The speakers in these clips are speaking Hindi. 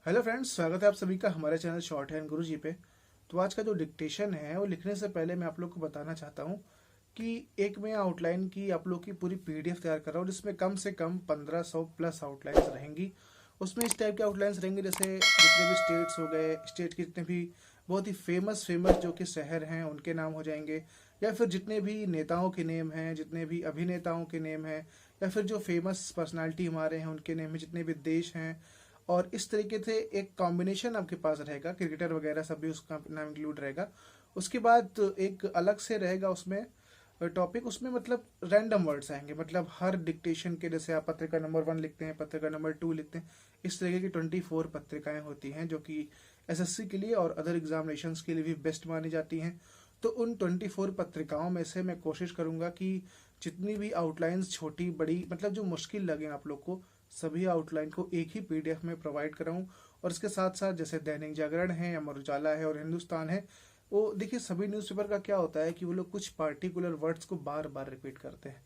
हेलो फ्रेंड्स, स्वागत है आप सभी का हमारे चैनल शॉर्ट हैंड गुरु जी पे। तो आज का जो डिक्टेशन है वो लिखने से पहले मैं आप लोग को बताना चाहता हूँ कि एक मैं आउटलाइन की आप लोग की पूरी पीडीएफ तैयार कर रहा हूँ जिसमें कम से कम 1500 प्लस आउटलाइंस रहेंगी। उसमें इस टाइप के आउटलाइंस रहेंगे जैसे जितने भी स्टेट्स हो गए, स्टेट के जितने भी बहुत ही फेमस फेमस जो कि शहर हैं उनके नाम हो जाएंगे, या फिर जितने भी नेताओं के नेम हैं, जितने भी अभिनेताओं के नेम हैं, या फिर जो फेमस पर्सनालिटी हमारे हैं उनके नेम हैं, जितने भी देश हैं। और इस तरीके से एक कॉम्बिनेशन आपके पास रहेगा, क्रिकेटर वगैरह सब भी उसका नाम इंक्लूड रहेगा। उसके बाद एक अलग से रहेगा उसमें टॉपिक, उसमें मतलब रैंडम वर्ड्स आएंगे, मतलब हर डिक्टेशन के जैसे आप पत्रिका नंबर 1 लिखते हैं, पत्रिका नंबर 2 लिखते हैं, इस तरीके की 24 पत्रिकाएं होती हैं जो कि एसएससी के लिए और अदर एग्जामिनेशंस के लिए भी बेस्ट मानी जाती हैं। तो उन 24 पत्रिकाओं में से मैं कोशिश करूंगा कि जितनी भी आउटलाइंस छोटी बड़ी मतलब जो मुश्किल लगे आप लोग को, सभी आउटलाइन को एक ही पीडीएफ में प्रोवाइड कराऊं। और इसके साथ साथ जैसे दैनिक जागरण है, अमर उजाला है और हिंदुस्तान है, वो देखिए सभी न्यूज़पेपर का क्या होता है कि वो लोग कुछ पार्टिकुलर वर्ड्स को बार बार रिपीट करते हैं।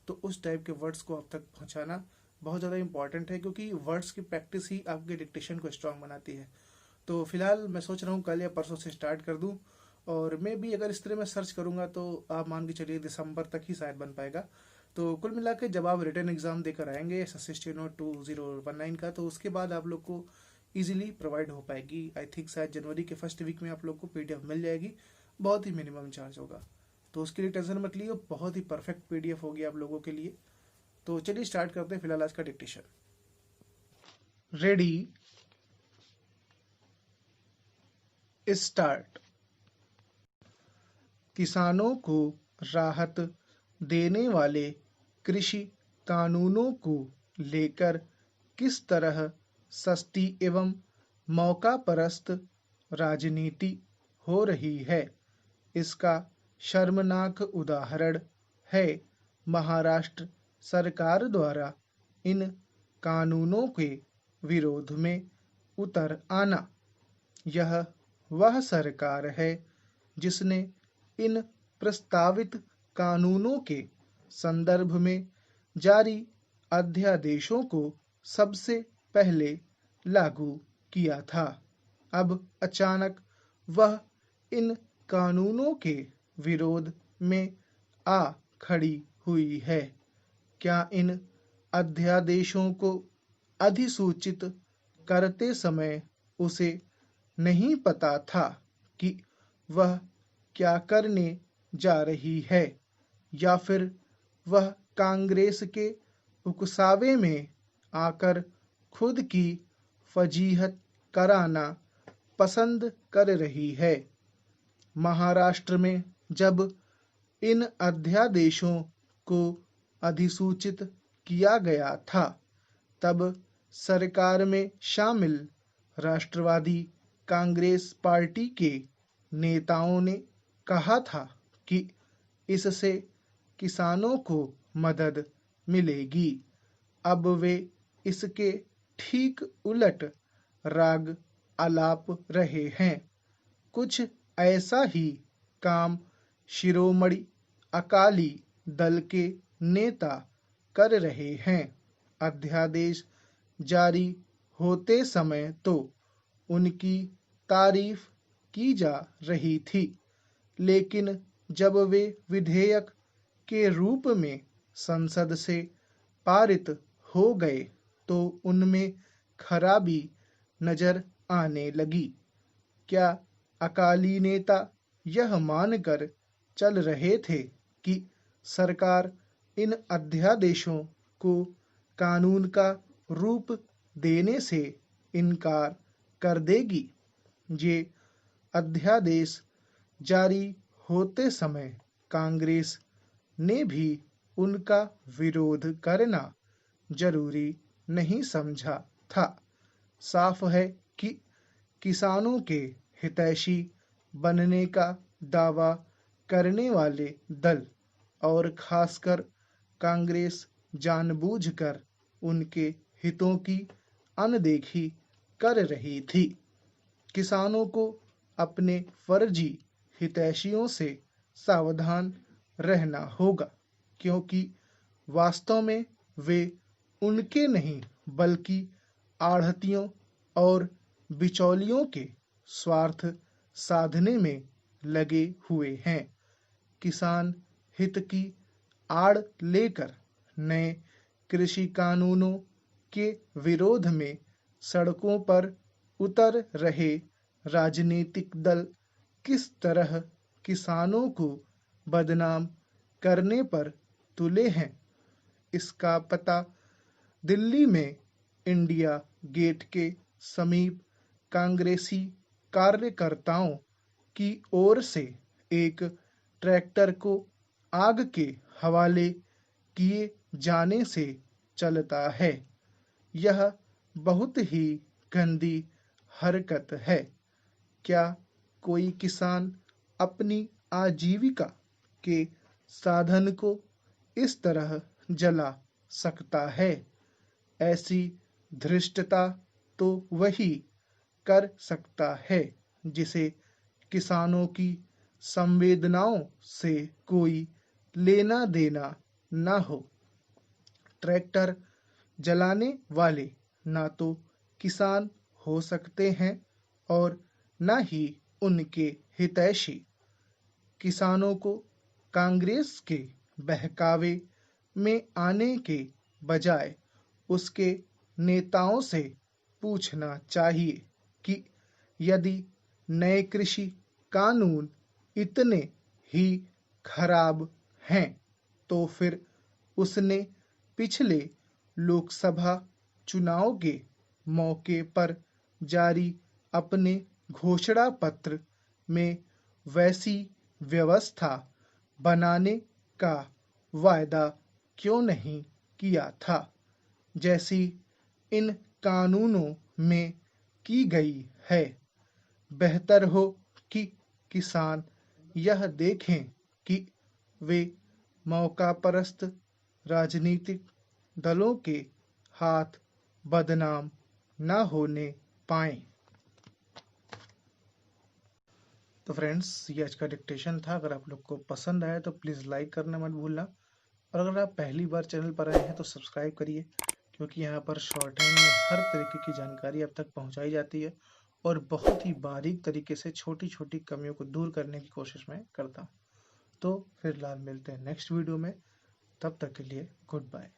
तो उस टाइप के वर्ड्स को अब तक पहुंचाना बहुत ज़्यादा इंपॉर्टेंट है, क्योंकि वर्ड्स की प्रैक्टिस ही आपके डिक्टेशन को स्ट्रांग बनाती है। तो फिलहाल मैं सोच रहा हूँ कल या परसों से स्टार्ट कर दूँ। और मैं भी अगर इस तरह मैं सर्च करूँगा तो आप मान के चलिए दिसंबर तक ही शायद बन पाएगा। तो कुल मिला के जब आप रिटर्न एग्जाम देकर आएंगे एसएससी स्टेनो 2019 का, तो उसके बाद आप लोग को इजीली प्रोवाइड हो पाएगी। आई थिंक शायद जनवरी के फर्स्ट वीक में आप लोग को पीडीएफ मिल जाएगी। बहुत ही मिनिमम चार्ज होगा, तो उसके लिए टेंशन मत लियो, बहुत ही परफेक्ट पीडीएफ होगी आप लोगों के लिए। तो चलिए स्टार्ट करते हैं फिलहाल आज का डिक्टेशन। Ready, start. किसानों को राहत देने वाले कृषि कानूनों को लेकर किस तरह सस्ती एवं मौकापरस्त राजनीति हो रही है, इसका शर्मनाक उदाहरण है महाराष्ट्र सरकार द्वारा इन कानूनों के विरोध में उतर आना। यह वह सरकार है जिसने इन प्रस्तावित कानूनों के संदर्भ में जारी अध्यादेशों को सबसे पहले लागू किया था। अब अचानक वह इन कानूनों के विरोध में आ खड़ी हुई है। क्या इन अध्यादेशों को अधिसूचित करते समय उसे नहीं पता था कि वह क्या करने जा रही है, या फिर वह कांग्रेस के उकसावे में आकर खुद की फजीहत कराना पसंद कर रही है? महाराष्ट्र में जब इन अध्यादेशों को अधिसूचित किया गया था, तब सरकार में शामिल राष्ट्रवादी कांग्रेस पार्टी के नेताओं ने कहा था कि इससे किसानों को मदद मिलेगी। अब वे इसके ठीक उलट राग आलाप रहे हैं। कुछ ऐसा ही काम शिरोमणि अकाली दल के नेता कर रहे हैं। अध्यादेश जारी होते समय तो उनकी तारीफ की जा रही थी, लेकिन जब वे विधेयक के रूप में संसद से पारित हो गए तो उनमें खराबी नजर आने लगी। क्या अकाली नेता यह मानकर चल रहे थे कि सरकार इन अध्यादेशों को कानून का रूप देने से इनकार कर देगी? ये अध्यादेश जारी होते समय कांग्रेस ने भी उनका विरोध करना जरूरी नहीं समझा था। साफ है कि किसानों के हितैषी बनने का दावा करने वाले दल और खासकर कांग्रेस जानबूझकर उनके हितों की अनदेखी कर रही थी। किसानों को अपने फर्जी हितैषियों से सावधान रहना होगा, क्योंकि वास्तव में वे उनके नहीं बल्कि आढ़तियों और बिचौलियों के स्वार्थ साधने में लगे हुए हैं। किसान हित की आड़ लेकर नए कृषि कानूनों के विरोध में सड़कों पर उतर रहे राजनीतिक दल किस तरह किसानों को बदनाम करने पर तुले हैं, इसका पता दिल्ली में इंडिया गेट के समीप कांग्रेसी कार्यकर्ताओं की ओर से एक ट्रैक्टर को आग के हवाले किए जाने से चलता है। यह बहुत ही गंदी हरकत है। क्या कोई किसान अपनी आजीविका के साधन को इस तरह जला सकता है? ऐसी धृष्टता तो वही कर सकता है जिसे किसानों की संवेदनाओं से कोई लेना देना न हो। ट्रैक्टर जलाने वाले ना तो किसान हो सकते हैं और न ही उनके हितैषी। किसानों को कांग्रेस के बहकावे में आने के बजाय उसके नेताओं से पूछना चाहिए कि यदि नए कृषि कानून इतने ही खराब हैं तो फिर उसने पिछले लोकसभा चुनाव के मौके पर जारी अपने घोषणा पत्र में वैसी व्यवस्था बनाने का वायदा क्यों नहीं किया था जैसी इन कानूनों में की गई है। बेहतर हो कि किसान यह देखें कि वे मौकापरस्त राजनीतिक दलों के हाथ बदनाम न होने पाएं। तो फ्रेंड्स, ये आज का डिक्टेशन था। अगर आप लोग को पसंद आया तो प्लीज़ लाइक करना मत भूलना, और अगर आप पहली बार चैनल पर आए हैं तो सब्सक्राइब करिए, क्योंकि यहाँ पर शॉर्ट हैंड में हर तरीके की जानकारी आप तक पहुँचाई जाती है और बहुत ही बारीक तरीके से छोटी छोटी कमियों को दूर करने की कोशिश मैं करता हूँ। तो फिर मिलते हैं नेक्स्ट वीडियो में। तब तक के लिए गुड बाय।